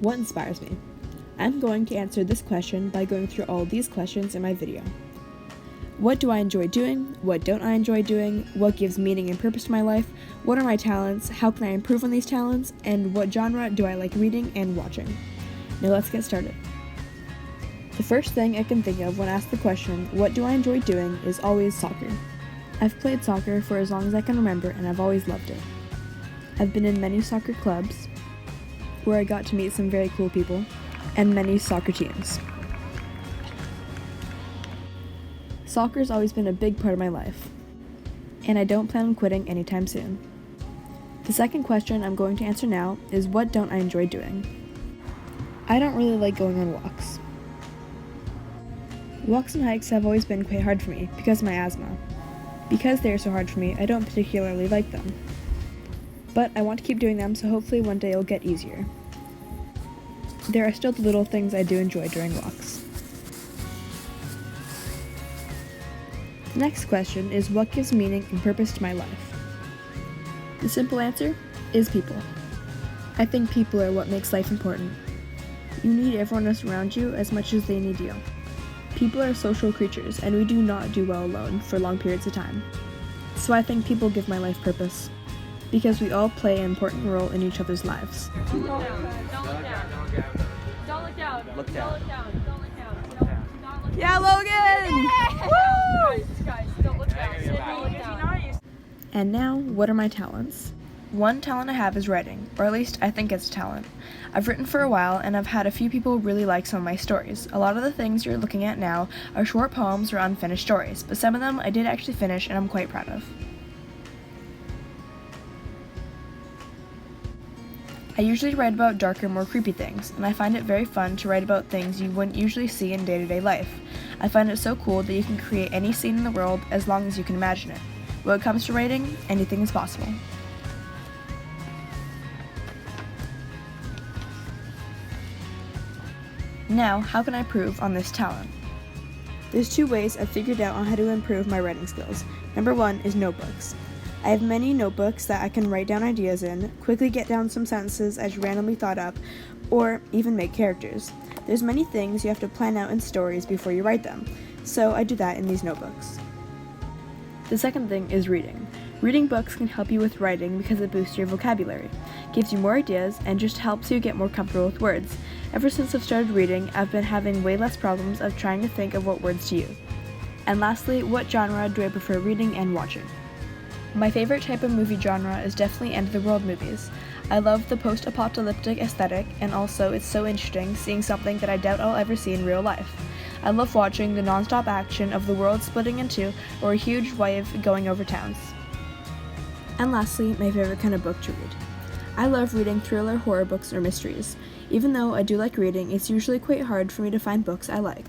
What inspires me? I'm going to answer this question by going through all these questions in my video. What do I enjoy doing? What don't I enjoy doing? What gives meaning and purpose to my life? What are my talents? How can I improve on these talents? And what genre do I like reading and watching? Now let's get started. The first thing I can think of when asked the question, what do I enjoy doing, is always soccer. I've played soccer for as long as I can remember and I've always loved it. I've been in many soccer clubs where I got to meet some very cool people and many soccer teams. Soccer's always been a big part of my life, and I don't plan on quitting anytime soon. The second question I'm going to answer now is what don't I enjoy doing? I don't really like going on walks. Walks and hikes have always been quite hard for me because of my asthma. Because they are so hard for me, I don't particularly like them. But I want to keep doing them, so hopefully one day it'll get easier. There are still the little things I do enjoy during walks. The next question is what gives meaning and purpose to my life? The simple answer is people. I think people are what makes life important. You need everyone else around you as much as they need you. People are social creatures, and we do not do well alone for long periods of time. So I think people give my life purpose, because we all play an important role in each other's lives. Don't look down. Don't look down. Don't look down. Look down. Don't look down. Don't look down. Don't look down. Yeah, Logan! Woo! Guys, don't look down. Don't look down. And now, what are my talents? One talent I have is writing, or at least I think it's a talent. I've written for a while, and I've had a few people really like some of my stories. A lot of the things you're looking at now are short poems or unfinished stories, but some of them I did actually finish and I'm quite proud of. I usually write about darker, more creepy things, and I find it very fun to write about things you wouldn't usually see in day-to-day life. I find it so cool that you can create any scene in the world as long as you can imagine it. When it comes to writing, anything is possible. Now, how can I improve on this talent? There's two ways I've figured out on how to improve my writing skills. Number one is notebooks. I have many notebooks that I can write down ideas in, quickly get down some sentences I randomly thought up, or even make characters. There's many things you have to plan out in stories before you write them, so I do that in these notebooks. The second thing is reading. Reading books can help you with writing because it boosts your vocabulary, gives you more ideas, and just helps you get more comfortable with words. Ever since I've started reading, I've been having way less problems of trying to think of what words to use. And lastly, what genre do I prefer reading and watching? My favorite type of movie genre is definitely end-of-the-world movies. I love the post-apocalyptic aesthetic, and also it's so interesting seeing something that I doubt I'll ever see in real life. I love watching the non-stop action of the world splitting in two or a huge wave going over towns. And lastly, my favorite kind of book to read. I love reading thriller, horror books, or mysteries. Even though I do like reading, it's usually quite hard for me to find books I like.